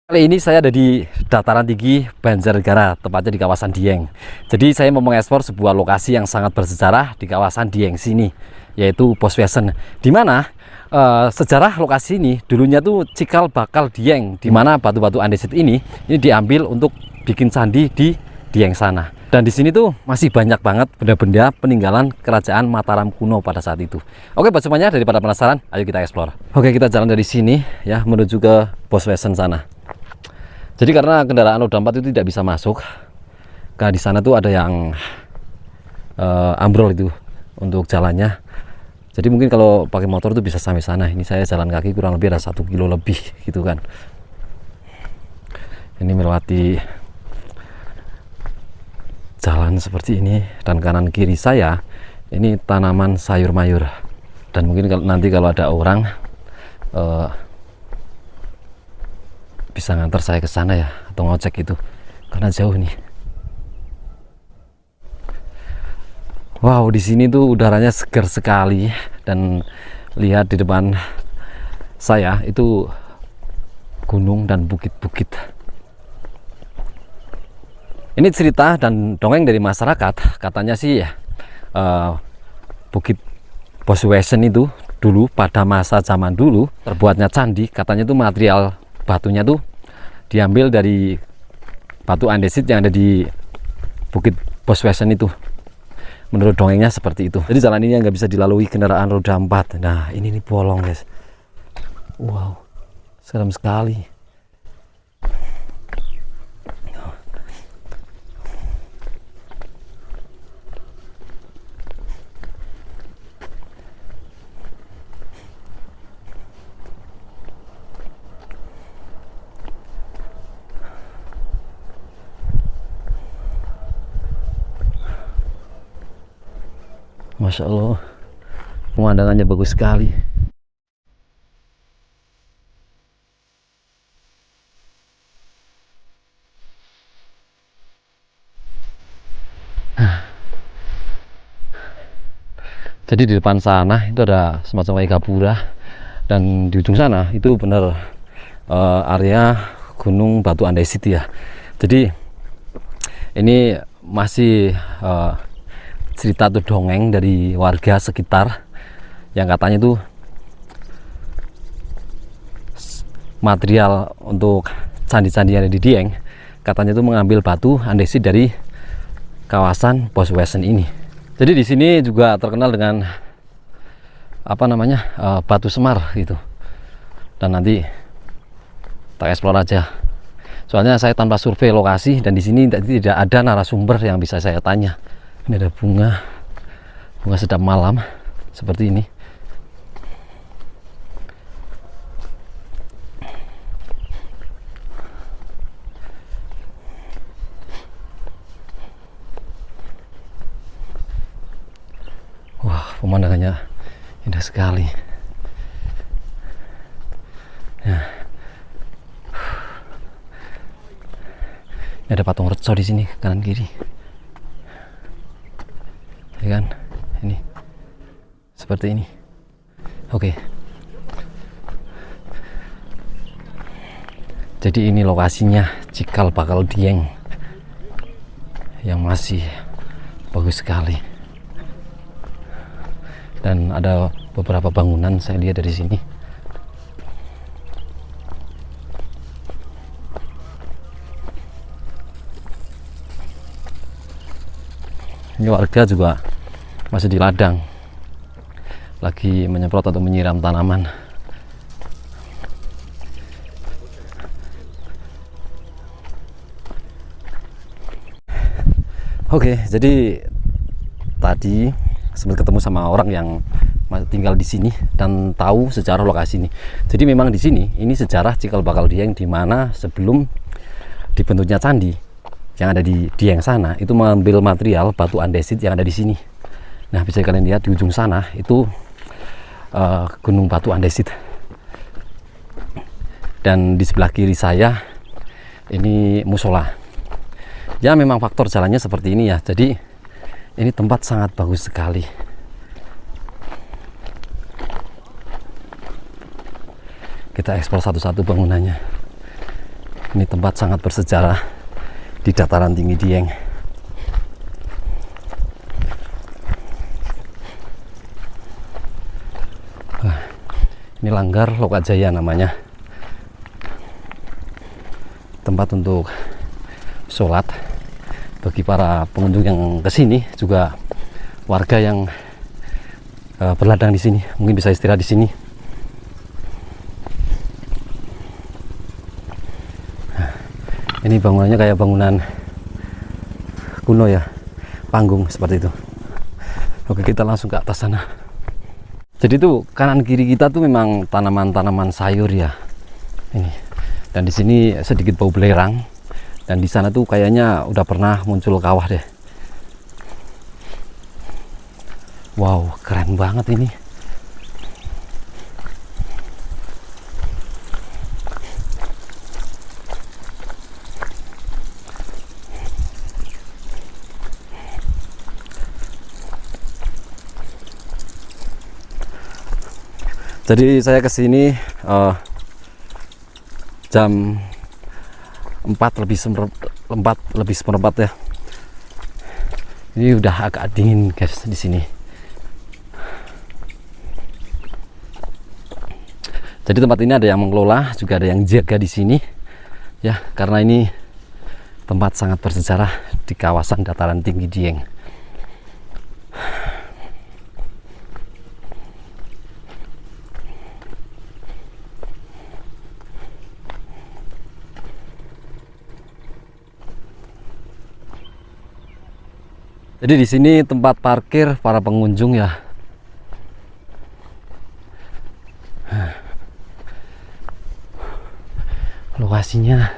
Kali ini saya ada di dataran tinggi Banjarnegara, tepatnya di kawasan Dieng. Jadi saya mau mengekspor sebuah lokasi yang sangat bersejarah di kawasan Dieng sini, yaitu Boswesen. Di mana sejarah lokasi ini dulunya tuh cikal bakal Dieng, di mana batu-batu andesit ini diambil untuk bikin candi di Dieng sana. Dan di sini tuh masih banyak banget benda-benda peninggalan kerajaan Mataram kuno pada saat itu. Oke, buat semuanya, daripada penasaran, ayo kita eksplor. Oke, kita jalan dari sini ya menuju ke Boswesen sana. Jadi karena kendaraan roda 4 itu tidak bisa masuk, karena di sana tuh ada yang ambrol itu untuk jalannya. Jadi mungkin kalau pakai motor tuh bisa sampai sana. Ini saya jalan kaki kurang lebih ada 1 kilo lebih gitu kan. Ini melewati jalan seperti ini, dan kanan kiri saya ini tanaman sayur mayur. Dan mungkin nanti kalau ada orang bisa ngantar saya ke sana ya, atau ngocek itu karena jauh nih. Wow, di sini tuh udaranya segar sekali, dan lihat di depan saya itu gunung dan bukit-bukit. Ini cerita dan dongeng dari masyarakat, katanya sih ya, Bukit Boswesen itu dulu pada masa zaman dulu terbuatnya candi, katanya tuh material batunya tuh diambil dari batu andesit yang ada di Bukit Boswesen itu. Menurut dongengnya seperti itu. Jadi jalan ini nggak bisa dilalui kendaraan roda 4. Nah, ini nih bolong guys. Wow, serem sekali. Masya Allah, pemandangannya bagus sekali. Jadi di depan sana itu ada semacam kayak gapura, dan di ujung sana itu benar area gunung batu andesit ya. Jadi ini masih cerita atau dongeng dari warga sekitar yang katanya itu material untuk candi-candi yang ada di Dieng, katanya itu mengambil batu andesit dari kawasan Boswesen ini. Jadi di sini juga terkenal dengan apa namanya, batu semar gitu. Dan nanti kita eksplor aja. Soalnya saya tanpa survei lokasi, dan di sini tidak ada narasumber yang bisa saya tanya. Ini ada bunga sedap malam seperti ini. Wah, pemandangannya indah sekali. Nah, ini ada patung reco di sini kanan kiri. Ya kan, ini seperti ini. Oke, jadi ini lokasinya cikal bakal Dieng yang masih bagus sekali, dan ada beberapa bangunan saya lihat dari sini. Ini warga juga masih di ladang, lagi menyemprot atau menyiram tanaman. Oke, jadi tadi sempat ketemu sama orang yang tinggal di sini dan tahu sejarah lokasi ini. Jadi memang di sini ini sejarah cikal bakal Dieng, di mana sebelum dibentuknya candi yang ada di Dieng sana itu mengambil material batu andesit yang ada di sini. Nah, bisa kalian lihat di ujung sana itu gunung batu andesit, dan di sebelah kiri saya ini musola. Ya, memang faktor jalannya seperti ini ya, jadi ini tempat sangat bagus sekali. Kita eksplor satu-satu bangunannya. Ini tempat sangat bersejarah di dataran tinggi Dieng. Ini Langgar Lokajaya namanya. Tempat untuk sholat bagi para pengunjung yang kesini, juga warga yang berladang di sini mungkin bisa istirahat di sini. Ini bangunannya kayak bangunan kuno ya, panggung seperti itu. Oke, kita langsung ke atas sana. Jadi tuh kanan kiri kita tuh memang tanaman-tanaman sayur ya. Ini. Dan di sini sedikit bau belerang. Dan di sana tuh kayaknya udah pernah muncul kawah deh. Wow, keren banget ini. Jadi saya kesini jam 4 lebih seperempat ya. Ini udah agak dingin guys di sini. Jadi tempat ini ada yang mengelola, juga ada yang jaga di sini ya, karena ini tempat sangat bersejarah di kawasan dataran tinggi Dieng. Jadi di sini tempat parkir para pengunjung ya. Lokasinya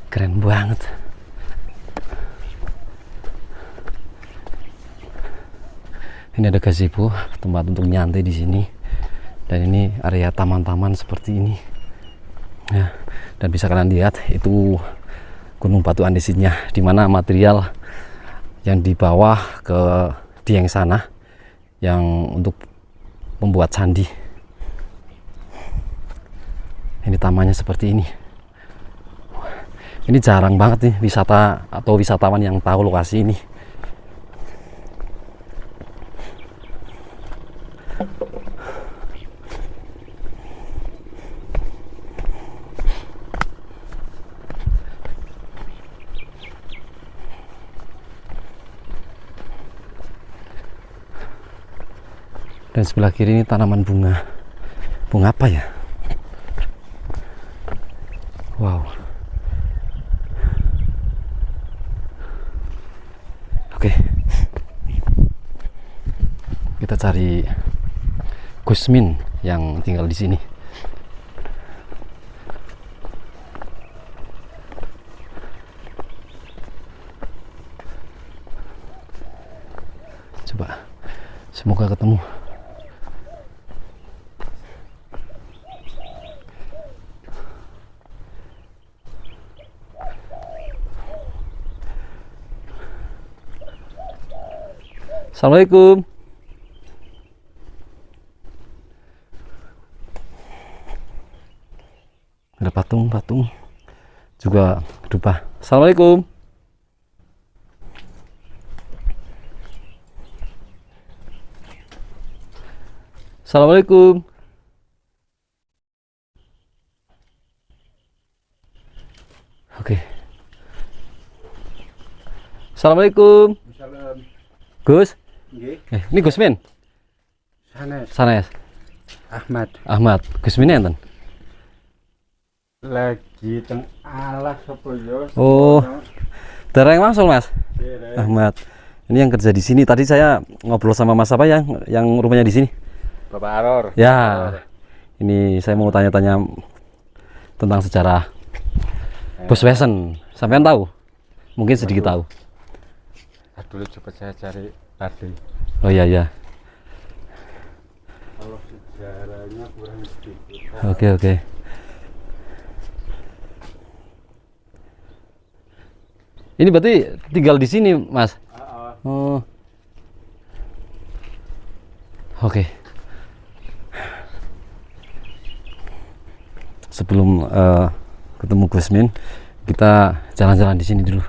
keren banget. Ini ada gazebo, tempat untuk nyantai di sini. Dan ini area taman-taman seperti ini. Ya, dan bisa kalian lihat itu Gunung Batu Andesitnya, di mana material yang dibawa ke Dieng sana yang untuk membuat candi. Ini tamannya seperti ini. Ini jarang banget nih wisata atau wisatawan yang tahu lokasi ini. Dan sebelah kiri ini tanaman bunga. Bunga apa ya? Wow. Oke. Kita cari Gusmin yang tinggal di sini. Coba. Semoga ketemu. Assalamualaikum. Ada patung-patung juga dupa. Assalamualaikum. Assalamualaikum. Oke. Assalamualaikum. Gus. Ini Gusmin. Sanes. Ahmad. Gusmin enten. Lagi teng alas apa ya? Oh. Dereng masuk, Mas. Ahmad. Ini yang kerja di sini. Tadi saya ngobrol sama Mas apa yang rumahnya di sini? Bapak Aror. Ya. Ini saya mau tanya-tanya tentang sejarah Boswesen. Sampean tahu? Mungkin sedikit tahu. Dulu coba saya cari tadi. Oh iya. Kalau sejarahnya kurang sedikit. Oke. Ini berarti tinggal di sini, Mas? Oh. Oke. Sebelum ketemu Gusmin, Kita jalan-jalan di sini dulu.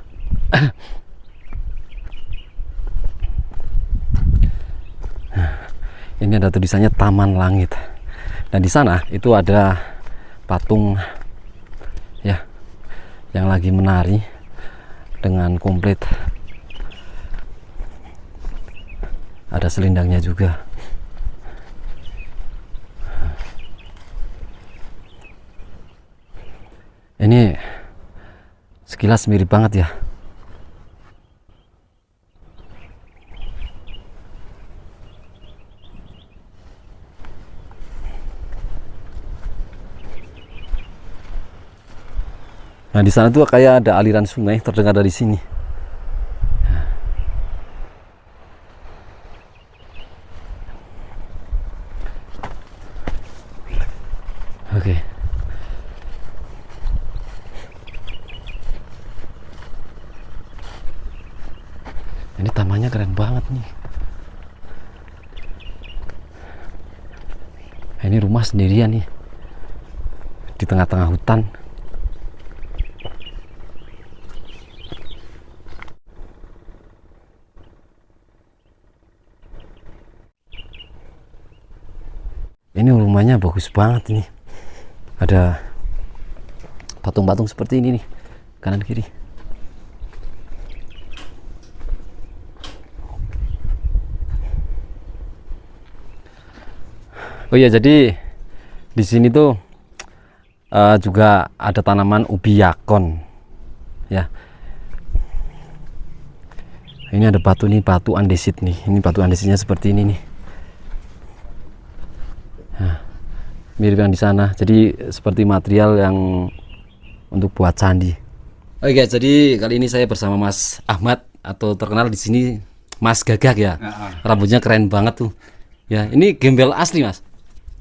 Ini ada tulisannya Taman Langit. Dan di sana itu ada patung ya yang lagi menari dengan komplit. Ada selendangnya juga. Ini sekilas mirip banget ya. Nah, di sana tuh kayak ada aliran sungai terdengar dari sini. Oke. Ini tamannya keren banget nih. Ini rumah sendirian nih di tengah-tengah hutan. Ini rumahnya bagus banget ini. Ada patung-patung seperti ini nih, kanan kiri. Oh iya, jadi di sini tuh juga ada tanaman ubi yakon, ya. Ini ada batu nih, batu andesit nih. Ini batu andesitnya seperti ini nih. Nah, mirip yang di sana. Jadi seperti material yang untuk buat candi. Oke guys, jadi kali ini saya bersama Mas Ahmad atau terkenal di sini Mas Gagak ya. Rambutnya keren banget tuh. Ya, ini gembel asli Mas.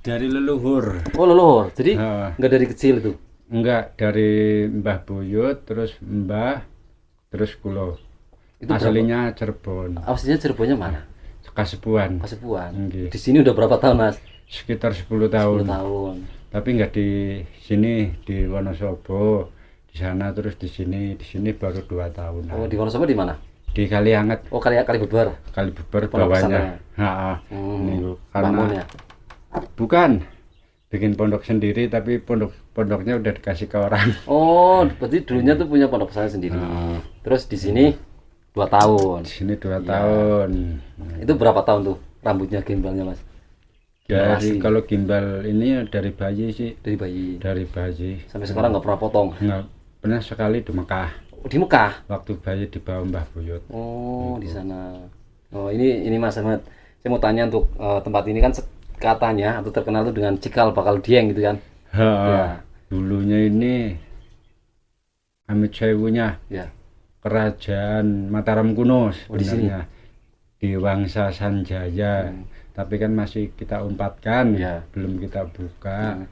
Dari leluhur. Oh leluhur, jadi nggak dari kecil itu? Enggak, dari Mbah Buyut, terus Mbah, terus kulo. Itu Aslinya Cirebon. Aslinya Cirebonnya mana? Kasepuan. Kasepuan. Nggih. Di sini udah berapa tahun Mas? Sekitar 10 tahun. 10 tahun. Tapi enggak di sini, di Wonosobo. Di sana terus di sini baru 2 tahun. Oh di Wonosobo di mana? Di Kalianget. Oh kali Beber. Kali Beber Pondok bawahnya. Heeh. Niku Bangun karena ya? bukan bikin pondok sendiri, tapi pondoknya udah dikasih ke orang. Oh berarti dulunya tuh punya pondok pesantren sendiri. Terus di sini 2 tahun. Di sini 2 tahun. Itu berapa tahun tuh rambutnya gembelnya Mas? Dari kalau gimbal ini dari bayi sih, Dari bayi. dari bayi. Sampai sekarang nggak pernah potong. Nggak pernah sekali di Mekah. Oh, di Mekah. Waktu bayi di bawah Mbah Buyut. Oh di sana. Oh ini Mas Ahmad. Saya mau tanya untuk tempat ini kan katanya atau terkenal tuh dengan cikal bakal dieng gitu kan? Ya. Dulunya ini Amit Sewunya Ya. kerajaan Mataram kuno di sini? sebenarnya di Wangsa Sanjaya. Tapi kan masih kita umpatkan, Ya. belum kita buka.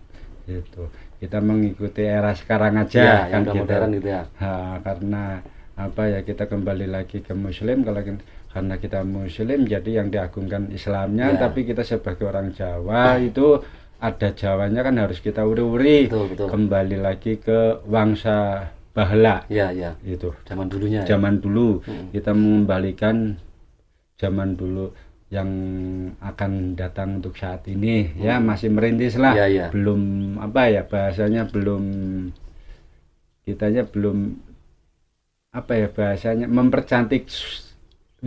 Gitu. Kita mengikuti era sekarang aja Ya, yang udah gitu. modern gitu ya. Karena apa ya, kita kembali lagi ke Muslim. Karena kita Muslim jadi yang diagungkan Islamnya, Ya. tapi kita sebagai orang Jawa itu ada Jawanya kan harus kita uri-uri. Betul. Kembali lagi ke Wangsa Bahla. Ya. Itu Zaman dulunya. Ya? zaman dulu. Kita mengembalikan zaman dulu yang akan datang untuk saat ini. Ya masih merintis lah. Ya. Belum apa ya bahasanya, kitanya belum apa ya bahasanya, mempercantik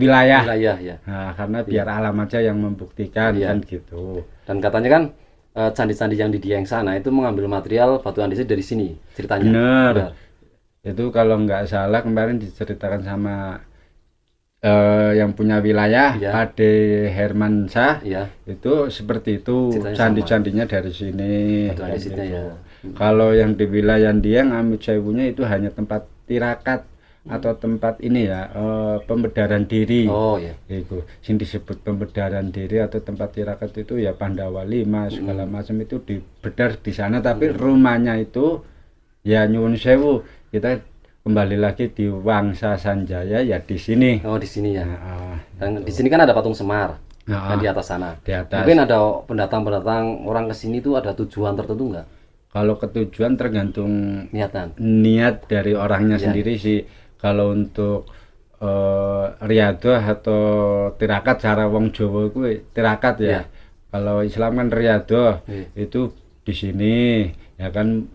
wilayah. Ya. Nah, karena biar alam aja yang membuktikan kan gitu. Dan katanya kan candi-candi yang di Dieng sana itu mengambil material batu andesit dari sini ceritanya. Bener. Itu kalau nggak salah kemarin diceritakan sama yang punya wilayah, Ade Herman Shah. Ya. Itu seperti itu, Ceritanya candi-candinya dari sini. Batu andesitnya ya. Kalau yang di wilayah Dieng, Amit Sewunya itu hanya tempat tirakat atau tempat ini ya, pembedaran diri. Oh ya. Itu sing disebut pembedaran diri atau tempat tirakat itu ya Pandawa 5 segala macam itu dibedar di sana. Tapi rumahnya itu ya nyuwun sewu, kita kembali lagi di Wangsa Sanjaya ya di sini. Oh di sini ya. Dan Gitu. di sini kan ada patung Semar. Dan di atas sana. Di atas. Mungkin ada pendatang-pendatang orang ke sini tuh ada tujuan tertentu nggak? Kalau ketujuan tergantung niatan. niat dari orangnya Ya. sendiri sih. Kalau untuk riyadhah atau tirakat cara wong Jawa kuwi tirakat ya. Ya. Kalau Islam kan riyadhah Iya. itu di sini ya kan.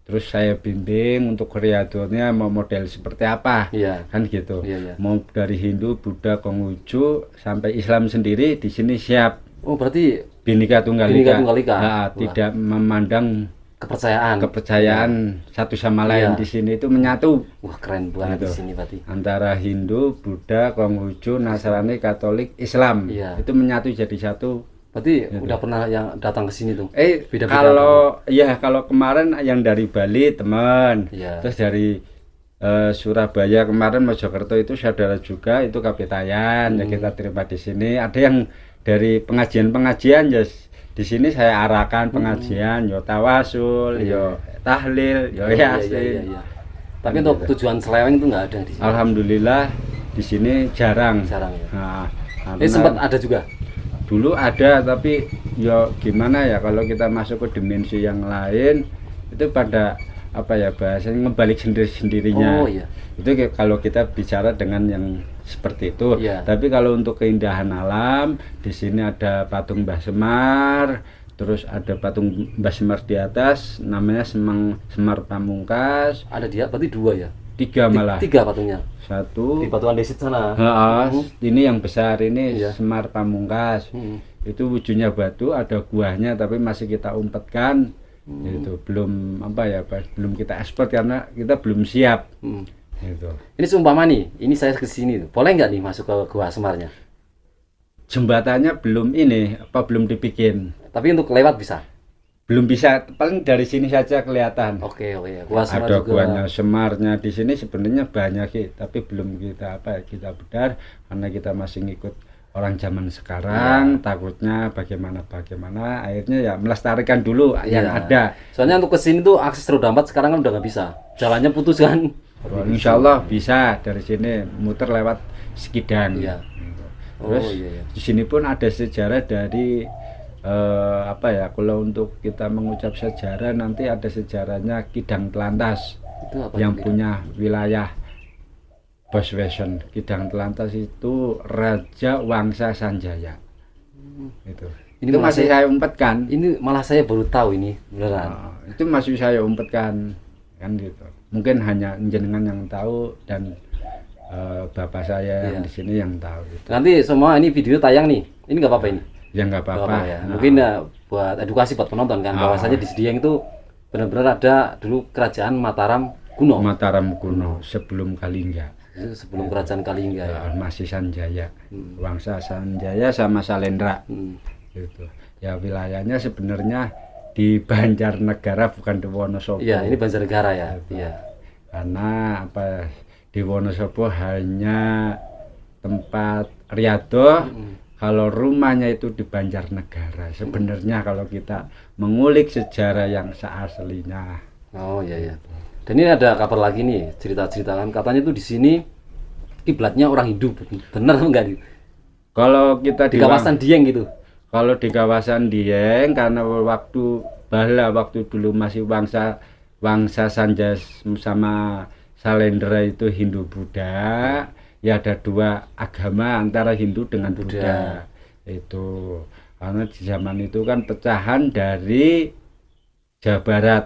Terus saya bimbing untuk riyadhahnya mau model seperti apa. Iya. Kan gitu. Iya, iya. Mau dari Hindu, Buddha, Konghucu sampai Islam sendiri di sini siap. Oh, berarti Bhinneka Tunggal Bhinneka Ika. Tunggal Ika. Ya, Wah. tidak memandang kepercayaan. satu sama lain Iya. di sini itu menyatu Wah, keren banget Gitu. di sini berarti. antara Hindu, Buddha, Konghucu, Nasrani, Katolik, Islam. Iya. Itu menyatu jadi satu. Berarti udah pernah yang datang ke sini tuh. Beda-beda Kalau kemarin yang dari Bali teman, Iya. terus dari Surabaya kemarin, Mojokerto itu saudara juga, itu kapitayan ya kita terima di sini. Ada yang dari pengajian ya di sini saya arahkan pengajian, yo tawasul, yo tahlil, yo yasin. Tapi untuk tujuan seleweng itu nggak ada di sini. Alhamdulillah di sini jarang. Jarang ya. Nah, Ini karena sempat ada juga. dulu ada, tapi yo gimana ya kalau kita masuk ke dimensi yang lain itu pada apa ya bahasanya ngebalik sendirinya. Oh iya. Itu kalau kita bicara dengan yang seperti itu. Iya. Tapi kalau untuk keindahan alam di sini ada patung Mbah Semar, terus ada patung Mbah Semar di atas namanya Semar Pamungkas. Ada dia, berarti dua ya. 3 malah. 3 patungnya. Satu. Di Batuan Desit sana. Ini yang besar ini Iya. Semar Pamungkas. Itu wujudnya batu, ada buahnya tapi masih kita umpetkan. Itu belum belum kita ekspor karena kita belum siap. Gitu. Ini seumpama nih, ini saya ke sini tuh. Boleh nggak nih masuk ke Gua Semarnya? Jembatannya belum belum dibikin. Tapi untuk lewat bisa. Belum bisa, paling dari sini saja kelihatan. Oke. Gua Semar Ada juga. guanya Semarnya di sini sebenarnya banyak sih, tapi belum kita bedar karena kita masih ngikut orang zaman sekarang. Takutnya bagaimana akhirnya ya melestarikan dulu yang Iya. ada. Soalnya untuk ke sini tuh akses roda 4 sekarang kan udah nggak bisa. Jalannya putus kan. Insya Allah bisa dari sini muter lewat Skidang. Iya. Gitu. Oh, Terus iya. di sini pun ada sejarah dari kalau untuk kita mengucap sejarah nanti ada sejarahnya Kidang Telantas Itu apa yang itu? punya wilayah Boswesen. Kidang Telantas itu Raja Wangsa Sanjaya. Itu. Ini Itu malah masih saya umpetkan. Ini malah saya baru tahu ini beneran. Itu masih saya umpetkan kan gitu. Mungkin hanya jenengan yang tahu dan bapak saya yang di sini yang tahu gitu. Nanti semua ini video tayang nih. Ini nggak apa-apa ini. Ya nggak Nggak apa-apa. ya. Mungkin buat edukasi buat penonton kan. Bahwasanya di Dieng itu benar-benar ada dulu kerajaan Mataram kuno. Mataram kuno sebelum Kalingga. Itu sebelum kerajaan Kalingga ya. Masih Sanjaya. Wangsa Sanjaya sama Salendra. Gitu. Ya wilayahnya sebenarnya di Banjarnegara bukan di Wonosobo. Iya, ini Banjarnegara ya. Iya. Karena di Wonosobo hanya tempat riyadhah. Kalau rumahnya itu di Banjarnegara. Sebenarnya kalau kita mengulik sejarah yang seaslinya. Oh iya. Dan ini ada kabar lagi nih, cerita-ceritakan katanya tuh di sini kiblatnya orang Hindu. Benar enggak nih? Kalau kita Di kawasan Dieng gitu. Kalau di kawasan Dieng karena waktu dulu masih Wangsa Sanjaya sama Salendra itu Hindu Buddha. Ya ada 2 agama antara Hindu dengan Buddha. Itu karena di zaman itu kan pecahan dari Jawa Barat.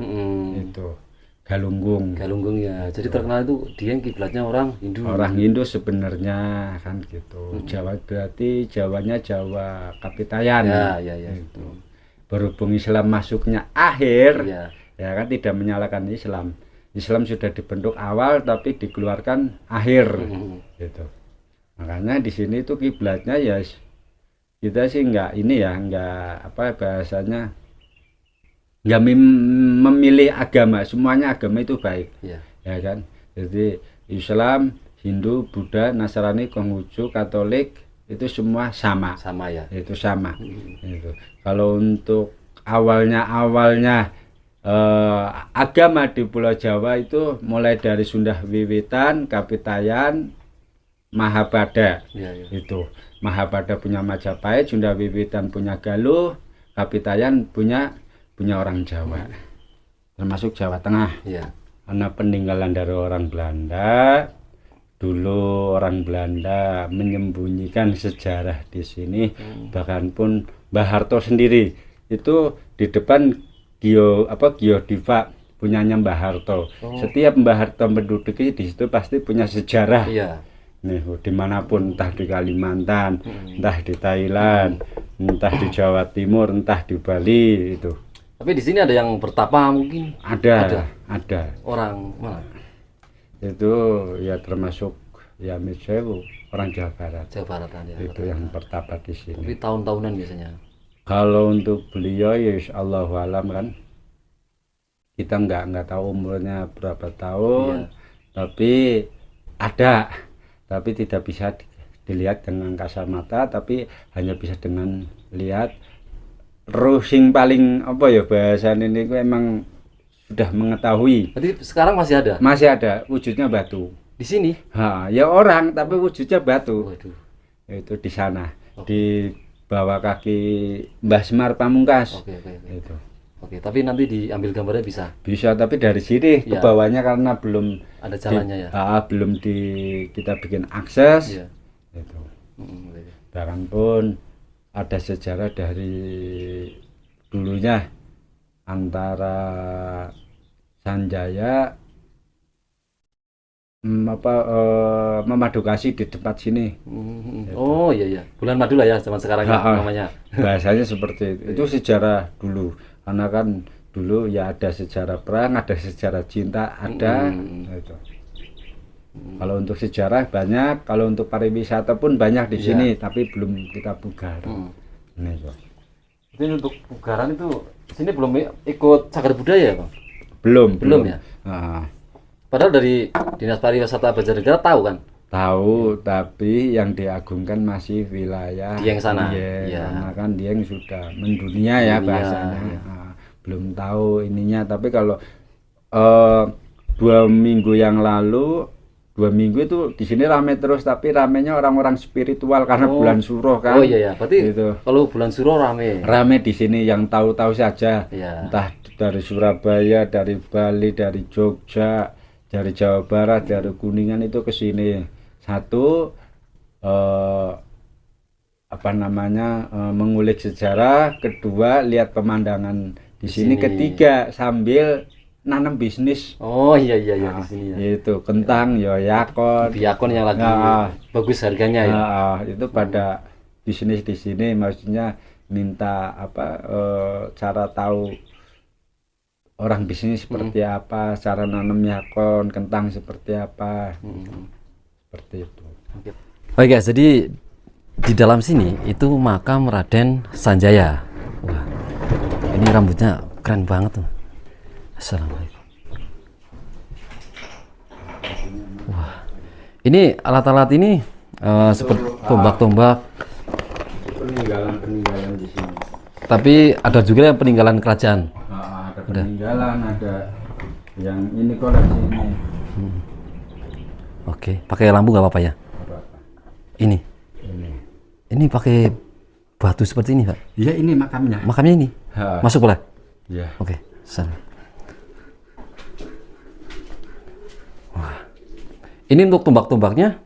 Itu Galunggung ya. Jadi terkenal itu Dieng kiblatnya orang Hindu. orang Hindu sebenarnya kan gitu. Jawa berarti Jawanya Jawa Kapitayan. Ya. Itu. Berhubung Islam masuknya akhir, Ya. ya kan tidak menyalahkan Islam. Islam sudah dibentuk awal tapi dikeluarkan akhir. Gitu. Makanya di sini itu kiblatnya ya kita sih nggak bahasanya nggak memilih agama, semuanya agama itu baik. Ya. Ya kan. Jadi Islam, Hindu, Buddha, Nasrani, Konghucu, Katolik itu semua sama. Sama ya. Itu sama. Itu. Kalau untuk awalnya agama di Pulau Jawa itu mulai dari Sunda Wiwitan, Kapitayan, Mahabada. Ya. Itu Mahabada punya Majapahit, Sunda Wiwitan punya Galuh, Kapitayan punya orang Jawa. termasuk Jawa Tengah. Iya. Karena peninggalan dari orang Belanda. Dulu orang Belanda menyembunyikan sejarah di sini. Bahkan pun Mbah Harto sendiri itu di depan Geodiva punyanya Mbah Harto. Setiap Mbah Harto menduduki di situ pasti punya sejarah. Iya. Nih, dimanapun, entah di Kalimantan, entah di Thailand, entah di Jawa Timur, entah di Bali itu. Tapi di sini ada yang bertapa mungkin. Ada. Orang mana? Itu ya termasuk ya Mitsewu, orang Jawa Barat. Jawa Baratan ya. Itu yang bertapa di Tapi sini. tahun-tahunan biasanya. Kalau untuk beliau ya Allahu alam kan. Kita nggak tahu umurnya berapa tahun, tapi ada. Tapi tidak bisa dilihat dengan kasat mata, tapi hanya bisa dengan lihat rusing paling apa ya bahasa ini emang sudah mengetahui. Berarti sekarang masih ada? Masih ada wujudnya batu. Di sini? Ya orang tapi wujudnya batu. Waduh. Itu di sana, di bawah kaki Mbah Semar Pamungkas. Oke. Itu. Oke, tapi nanti diambil gambarnya bisa. Bisa, tapi dari sini ke bawahnya karena belum ada jalannya ya. Belum kita bikin akses. Iya. Itu. Bahkan pun ada sejarah dari dulunya antara Sanjaya memadukasi di tempat sini. Oh iya. Bulan madu lah ya zaman sekarang namanya. Bahasanya seperti itu. Itu sejarah dulu. Karena kan dulu ya ada sejarah perang, ada sejarah cinta, ada. Itu. Kalau untuk sejarah banyak, kalau untuk pariwisata pun banyak di sini, tapi belum kita pugar. Itu untuk pugaran itu sini belum ikut cagar budaya, Bang? Belum ya. Padahal dari Dinas Pariwisata Banjarnegara tahu kan? Tahu, tapi yang diagungkan masih wilayah Dieng sana. Karena kan Dieng sudah mendunia ya bahasanya. Belum tahu ininya, tapi kalau 2 minggu yang lalu 2 minggu itu di sini rame terus, tapi ramenya orang-orang spiritual karena bulan Suro kan. Oh iya, berarti gitu. Kalau bulan Suro rame. Rame di sini yang tahu-tahu saja. Iya. Entah dari Surabaya, dari Bali, dari Jogja, dari Jawa Barat, dari Kuningan itu ke sini. Satu mengulik sejarah, kedua lihat pemandangan di sini, ketiga sambil nanam bisnis. Oh iya di sini ya. Itu kentang, yakon yang lagi bagus harganya ya. Itu pada bisnis di sini, maksudnya minta cara tahu orang bisnis seperti apa, cara nanam yakon, kentang seperti apa. Seperti itu. Oke guys, jadi di dalam sini itu makam Raden Sanjaya. Wah, ini rambutnya keren banget tuh. Assalamualaikum. Wah, ini alat-alat ini seperti tombak-tombak. Peninggalan di sini. Tapi ada juga yang peninggalan kerajaan. Ada peninggalan, ada yang ini koleksi ini. Oke, pakai lampu nggak apa-apa ya? Ini pakai batu seperti ini, Pak? Iya, ini makamnya. Makamnya ini? Masuk boleh? Iya. Oke, sana. Wah, ini untuk tombak-tombaknya?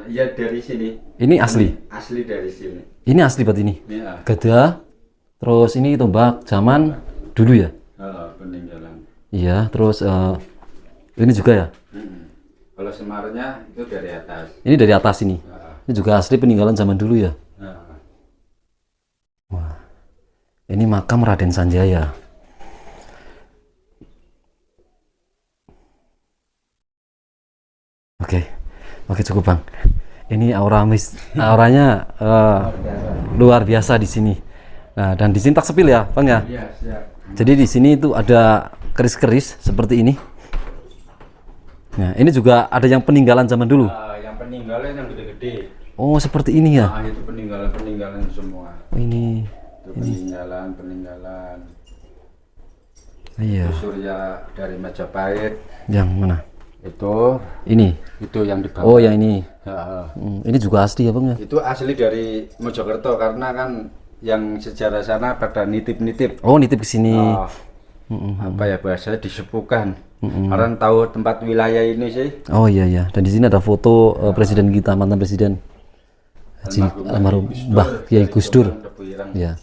Iya, dari sini. Ini asli? Asli dari sini. Ini asli buat ini? Iya. Gada, terus ini tombak zaman dulu ya? Peninggalan. Iya, terus ini juga ya? Kalau Semarnya itu dari atas. Ini dari atas ini? Ini juga asli peninggalan zaman dulu ya? Wah, ini makam Raden Sanjaya. Oke cukup Bang. Ini auranya luar biasa di sini. Nah, dan di sini tak sepil ya Bang ya? Iya, siap. Jadi di sini itu ada keris-keris seperti ini. Nah, ini juga ada yang peninggalan zaman dulu. Yang peninggalan yang gede-gede. Oh, seperti ini ya? Itu peninggalan semua. Oh, ini. Itu peninggalan. Iya. Surya dari Majapahit. Yang mana? Itu. Ini. Itu yang di bawah. Oh, yang ini. Ya. Ini juga asli ya Bang ya? Itu asli dari Mojokerto karena kan yang sejarah sana pada nitip-nitip. Oh, nitip ke sini. apa ya bahasa disepuhkan. Orang tahu tempat wilayah ini sih. Oh iya iya. Dan di sini ada foto presiden kita, mantan presiden almarhum Mbah Kiai Gus Dur. Ya.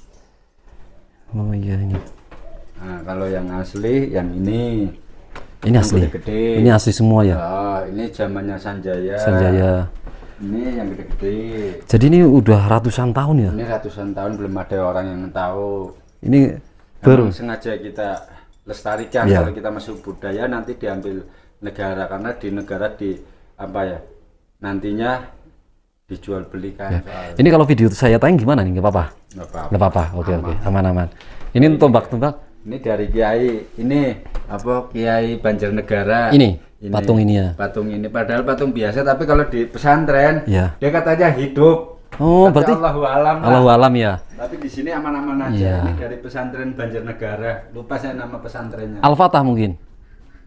Oh iya ini. Nah, kalau yang asli yang ini. Ini asli. Gede-gede. Ini asli semua ya. Oh, ini zamannya Sanjaya. Sanjaya. Ini yang gede-gede. Jadi ini udah ratusan tahun ya? Ini ratusan tahun belum ada orang yang tahu. Ini Baru baru. sengaja kita lestarikan. Ya. Kalau kita masuk budaya nanti diambil negara, karena di negara di apa ya nantinya dijual belikan. Ya. Ini kalau video saya tayang gimana nih? Nggak apa-apa? Nggak apa-apa. Nggak apa-apa. Oke oke. Aman-aman. Ini tombak-tombak. Ini dari Kiai ini apa Kiai Banjarnegara. Ini patung ini ya. Patung ini padahal patung biasa, tapi kalau di pesantren Ya. dia katanya hidup. Oh, Kata berarti Allahu alam. lah. Allahu alam ya. Tapi di sini aman-aman aja. Iya. Ini dari pesantren Banjarnegara. Lupa saya nama pesantrennya. Al-Fatah mungkin.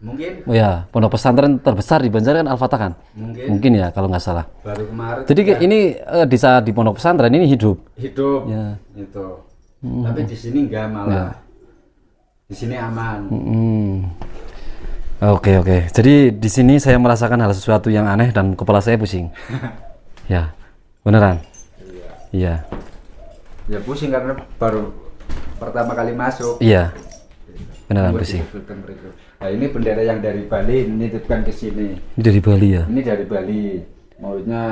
Mungkin Oh ya, pondok pesantren terbesar di Banjar kan Al-Fatah kan? mungkin Mungkin ya kalau nggak salah. baru kemarin Jadi ini di saat di pondok pesantren ini hidup. hidup Ya. itu. Tapi di sini enggak malah. Di sini aman. Oke oke. Jadi di sini saya merasakan hal sesuatu yang aneh dan kepala saya pusing. Ya, beneran. Iya. Ya pusing karena baru pertama kali masuk. Iya. Beneran Buat pusing. disebutkan berikut. Nah ini bendera yang dari Bali menitipkan ke sini. Ini dari Bali ya? Ini dari Bali. Maksudnya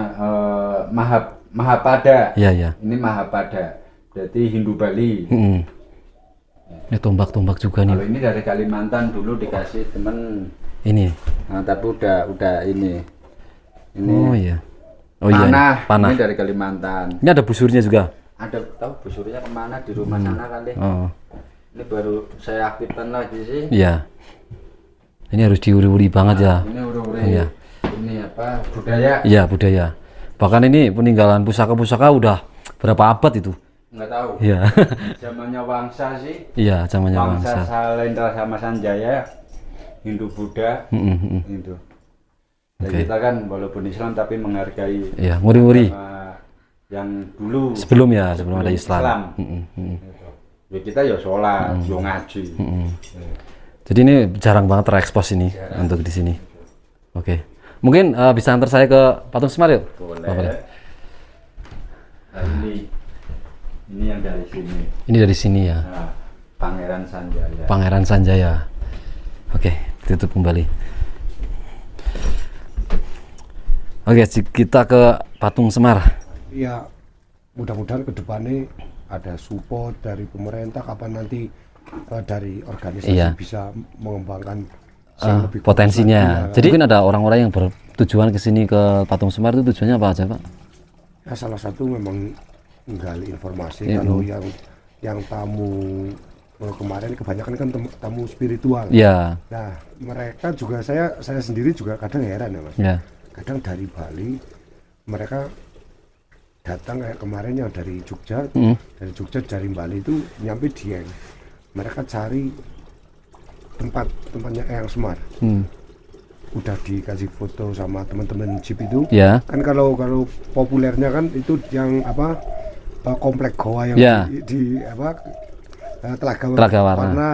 Mahapada. Iya iya. Ini Mahapada. Berarti Hindu Bali. Ini tombak-tombak juga Kalau nih. ini dari Kalimantan dulu dikasih temen. Ini. Nah, tapi udah ini. Ini Oh iya. Oh iya. panah. Panah. Ini dari Kalimantan. Ini ada busurnya juga. Ada tahu busurnya kemana di rumah sana kali. Oh. Ini baru saya aktifkan lagi sih. Iya. Ini harus diuri-uri banget ya. Ini udah Iya. ini apa budaya? Iya budaya. Bahkan ini peninggalan pusaka-pusaka udah berapa abad itu? Nggak tahu. Iya. Zamannya Wangsa sih. Iya, zamannya Wangsa bangsa. Salendra sama Sanjaya. Hindu Buddha. Hindu. Dan Oke. kita kan walaupun Islam tapi menghargai Iya, nguri-nguri. agama yang dulu Sebelum ya, sebelum ada Islam. Islam. Gitu. Ya kita ya sholat, ya ngaji. Jadi ini jarang banget terekspos ini untuk di sini. Oke. Mungkin bisa antar saya ke Patung Semar yuk? Boleh. Nah, ini yang dari sini. Ini dari sini ya. Nah, Pangeran Sanjaya. Pangeran Sanjaya. Oke, tutup kembali. Oke, kita ke Patung Semar. Ya mudah-mudahan ke depannya ada support dari pemerintah, kapan nanti dari organisasi Iya. bisa mengembangkan yang lebih Potensinya. bagus lagi, Jadi mungkin ada orang-orang yang bertujuan ke sini ke Patung Semar itu tujuannya apa aja, Pak? ya salah satu memang menggali informasi. Kalau yang tamu kemarin kebanyakan kan tamu spiritual. Iya. Nah mereka juga saya sendiri juga kadang heran ya Mas. Ya. Kadang dari Bali mereka datang kayak kemarin yang dari Jogja, dari Bali itu nyampe Dieng, mereka cari tempatnya Eyang Semar. Udah dikasih foto sama teman-teman jeep itu. Ya. Kan kalau populernya kan itu yang apa komplek goa yang Ya. di apa Telaga Warna.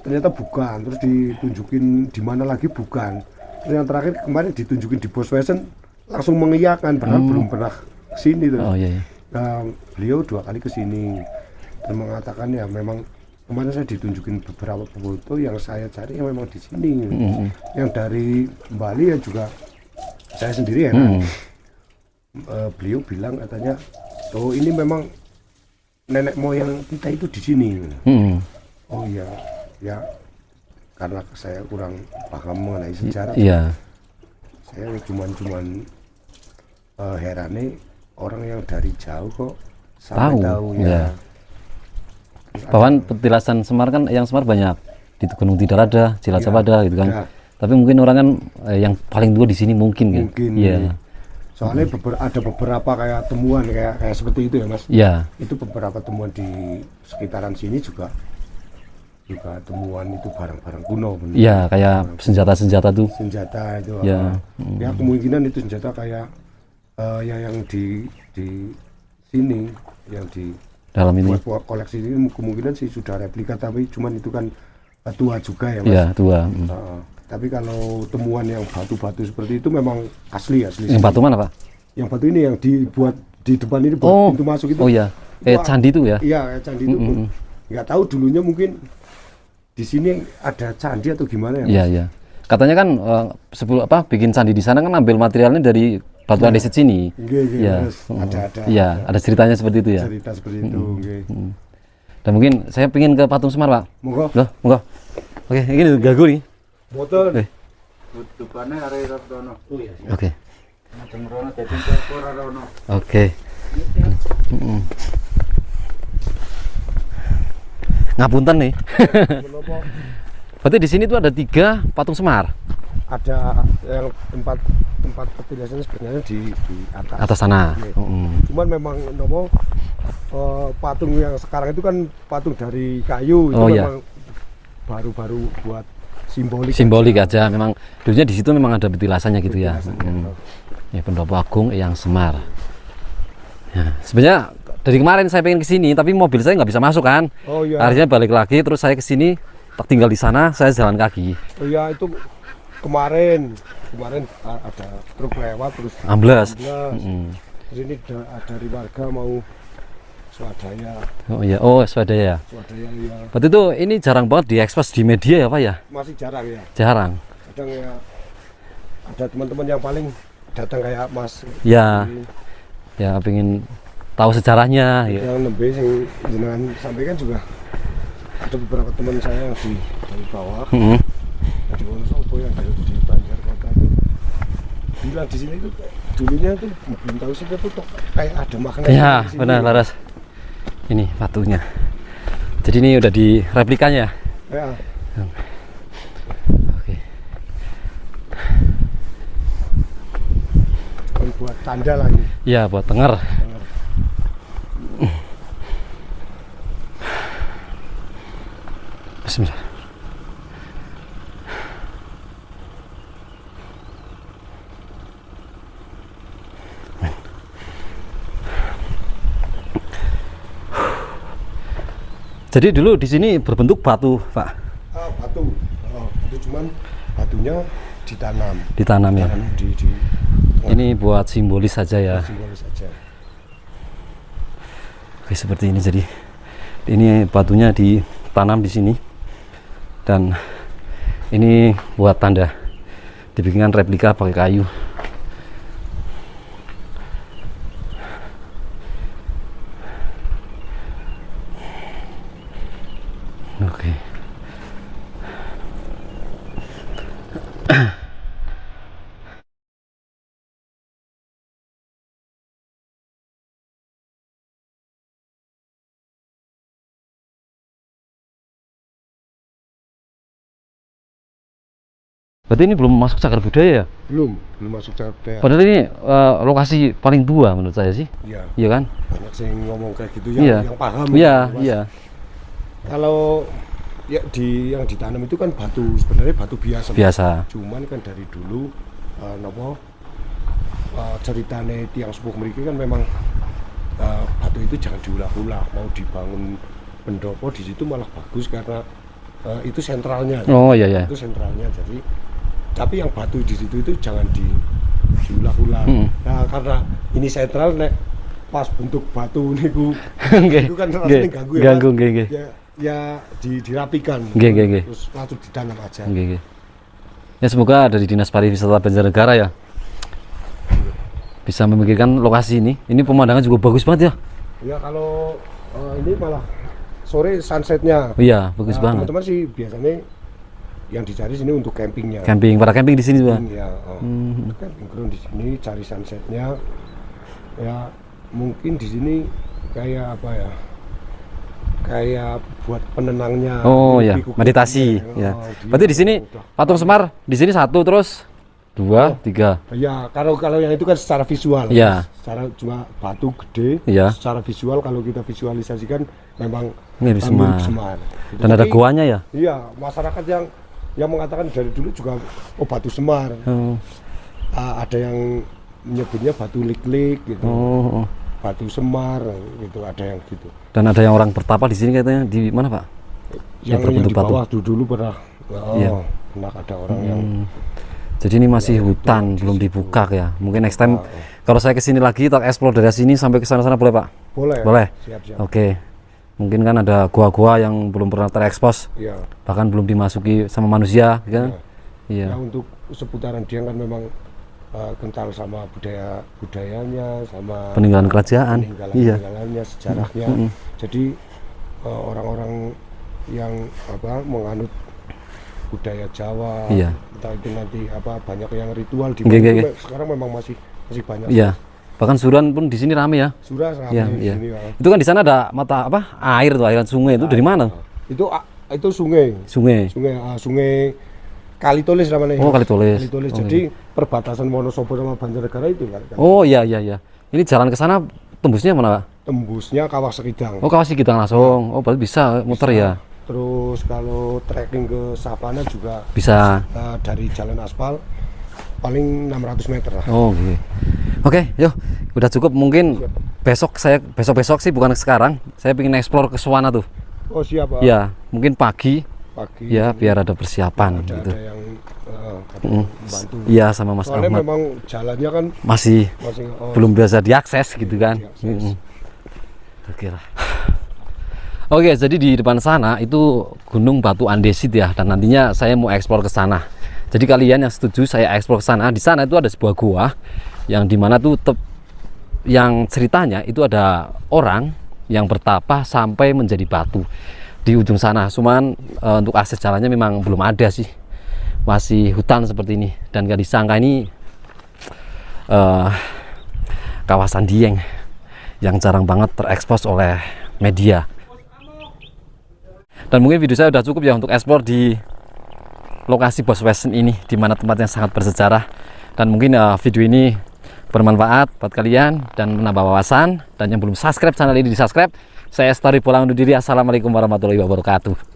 Ternyata bukan, terus ditunjukin di mana lagi bukan. Terus yang terakhir kemarin ditunjukin di Bos Fashion langsung mengiyakan, padahal belum pernah sini tuh. Oh iya. Nah, beliau 2 kali ke sini dan mengatakan ya memang kemarin saya ditunjukin beberapa foto yang saya cari yang memang di sini. Yang dari Bali ya juga saya sendiri ya. Beliau bilang katanya, oh ini memang nenek moyang kita itu di sini. Oh iya, ya karena saya kurang paham mengenai sejarah. Iya. Saya cuman herannya orang yang dari jauh kok sampai tahu ya. Iya. Bahkan petilasan Semar kan yang Semar banyak di Gunung Tidar ada, Cilacap ada gitu kan. Ya. Tapi mungkin orang kan yang paling tua di sini mungkin kan. Mungkin. Iya. Soalnya ada beberapa kayak temuan kayak seperti itu ya Mas. Iya. Itu beberapa temuan di sekitaran sini juga temuan itu barang-barang kuno. bener. Iya, kayak senjata-senjata tuh. Senjata itu. Ya. Ya kemungkinan itu senjata kayak yang di sini yang di Dalam ini. buat koleksi ini kemungkinan sih sudah replika, tapi cuman itu kan tua juga ya Mas. Iya, tua. Tapi kalau temuan yang batu-batu seperti itu memang asli Yang sini. batu mana, Pak? Yang batu ini yang dibuat di depan ini buat Oh. pintu masuk itu. Oh iya. Itu Candi itu ya? Iya, candi itu. Nggak tahu dulunya mungkin di sini ada candi atau gimana ya Mas? Iya, iya. Katanya kan sebelum bikin candi di sana kan ambil materialnya dari batu andesit sini. Iya. Iya, ada ceritanya seperti itu ya. Cerita seperti itu. nggih. Dan mungkin saya pengen ke Patung Semar, Pak. Monggo. Loh, monggo. Oke, ini gagu nih. Boten. Eh. Tutupane arek rono. Oh iya. Oke. Macam rono dadi kok ora rono. Oke. Ngapunten nih. Menapa Berarti di sini tuh ada 3 patung Semar ada yang tempat petilasan sebenarnya di atas. atas sana. Iya. Cuman memang nopo patung yang sekarang itu kan patung dari kayu itu Oh, iya. memang baru-baru buat simbolik. Simbolik aja. Memang dulunya di situ memang ada petilasannya gitu ya. Petilasannya. Ya, Pendopo Agung Eyang Semar. Ya, sebenarnya dari kemarin saya pengen ke sini, tapi mobil saya nggak bisa masuk kan. Oh iya. Akhirnya balik lagi, terus saya ke sini, tak tinggal di sana, saya jalan kaki. Oh iya itu kemarin ada truk lewat terus Amblas. Terus ini dari warga mau swadaya Oh iya, oh swadaya. ya Berarti itu ini jarang banget diekspos di media ya Pak ya? masih jarang ya. Jarang. Kadang ya ada teman-teman yang paling datang kayak Mas Ya, ya pengen tahu sejarahnya. Ya. yang nembe sing jenengan sampaikan juga ada beberapa teman saya yang dari bawah di Wonosobo yang dari di Banjar Kota itu bilang di sini itu dulunya itu belum tahu sih itu kayak ada magnet Ya, di sini. benar Laras. Ini batunya. Jadi ini udah di replikanya. Ya. Oke. Buat tanda lah ini. Ya, buat tenger. Bismillah. Jadi dulu di sini berbentuk batu, Pak. Batu. Itu cuman batunya ditanam. Ditanam ya. Tanam di Ini buat simbolis saja ya. simbolis saja. Oke, seperti ini. Jadi ini batunya ditanam di sini. Dan ini buat tanda. Dibikinkan replika pakai kayu. Oke. Berarti ini belum masuk cagar budaya ya? Belum masuk cagar budaya. Padahal ini lokasi paling tua menurut saya sih. Iya. Iya kan? Banyak sih ngomong kayak gitu Iya. yang paham. Iya, gitu, Mas. iya. Kalau ya yang ditanam itu kan batu sebenarnya batu biasa. Mas. Biasa. Cuman kan dari dulu ceritane tiang sepuh mereka kan memang batu itu jangan diulah-ulah, mau dibangun pendopo di situ malah bagus karena itu sentralnya. Oh iya iya. Itu sentralnya. Jadi tapi yang batu di situ itu jangan diulah-ulah. Nah, karena ini sentral nek pas bentuk batu niku Nggih. itu kan Nggih. rasanya ganggu ya. Ganggu Pak. nggih nggih. Ya dirapikan. Nggih, nggih, nggih. Terus langsung ditanam aja. Nggih, nggih. Ya semoga dari Dinas Pariwisata Banjarnegara ya bisa memikirkan lokasi ini. Ini pemandangan juga bagus banget ya. Ya kalau ini malah sore sunsetnya. Oh, iya, bagus banget. Teman-teman sih biasanya yang dicari sini untuk campingnya. Camping, para camping di sini juga. Ya, camping ground di sini cari sunsetnya. Ya mungkin di sini kayak apa ya? Kayak buat penenangnya. Oh ya, Kuku-kuku. meditasi ya. Berarti di sini patung Semar di sini 1 terus 2, 3. Ya, kalau yang itu kan secara visual. Iya. Secara cuma batu gede. Iya. Secara visual kalau kita visualisasikan memang Mirip mirip Semar. Semar. Gitu. Dan ada Tapi, goanya ya. Iya, masyarakat yang mengatakan dari dulu juga batu Semar. Oh. Ada yang menyebutnya batu lik-lik gitu. Oh, oh. Batu Semar gitu, ada yang gitu. Dan ada yang orang bertapa di sini katanya di mana, Pak? yang berbentuk di bawah dulu pernah Iya. pernah ada orang yang Jadi ini masih hutan, belum dibuka ya. Mungkin next time kalau saya kesini lagi, tak explore dari sini sampai ke sana-sana boleh Pak? boleh. Boleh. Siap-siap. Oke. Mungkin kan ada gua-gua yang belum pernah terekspos, Iya. bahkan belum dimasuki sama manusia, kan? Ya Iya. untuk seputaran Dieng kan memang kental sama budayanya, sama Peninggalan kerajaan. Iya. peninggalannya, sejarahnya. Jadi orang-orang yang menganut budaya Jawa, Iya. entah itu nanti banyak yang ritual di Nggih, mana nggih, itu sekarang memang masih banyak. Iya. Bahkan Suran pun di sini rame ya. Surah ramai Iya, di iya. sini, ya. Itu kan di sana ada mata air tuh, aliran sungai itu dari mana? Itu sungai Sungai. sungai Kalitulis namanya. Oh, Kalitulis. Kalitulis. Oh, Jadi perbatasan Wonosobo sama Banjarnegara itu kan. Oh iya iya iya. Ini jalan ke sana tembusnya mana Pak? Tembusnya Kawah Sekidang. Oh Kawah Sekidang langsung. Oh berarti bisa muter ya? Terus kalau trekking ke savana juga Bisa. dari jalan aspal paling 600 meter lah. Oh gitu. Oke, yuk udah cukup. Mungkin besok sih bukan sekarang. Saya ingin explore ke Suwana tuh. Oh siap Pak. Ya mungkin pagi. Pagi. Ya biar ada persiapan ada, gitu. ada yang membantu. Iya sama Mas Soalnya Ahmad. memang jalannya kan Masih masih belum biasa diakses gitu kan. diakses. Oke lah. Oke, jadi di depan sana itu Gunung Batu Andesit ya, dan nantinya saya mau eksplor ke sana. Jadi kalian yang setuju saya eksplor ke sana. Di sana itu ada sebuah gua yang dimana tuh yang ceritanya itu ada orang yang bertapa sampai menjadi batu di ujung sana. Cuman untuk akses jalannya memang belum ada sih, masih hutan seperti ini, dan gak disangka ini kawasan Dieng yang jarang banget terekspos oleh media. Dan mungkin video saya udah cukup ya untuk eksplor di lokasi Boswesen ini, di mana tempat yang sangat bersejarah. Dan mungkin video ini bermanfaat buat kalian dan menambah wawasan. Dan yang belum subscribe channel ini di subscribe. Saya Story pulang undur diri. Assalamualaikum warahmatullahi wabarakatuh.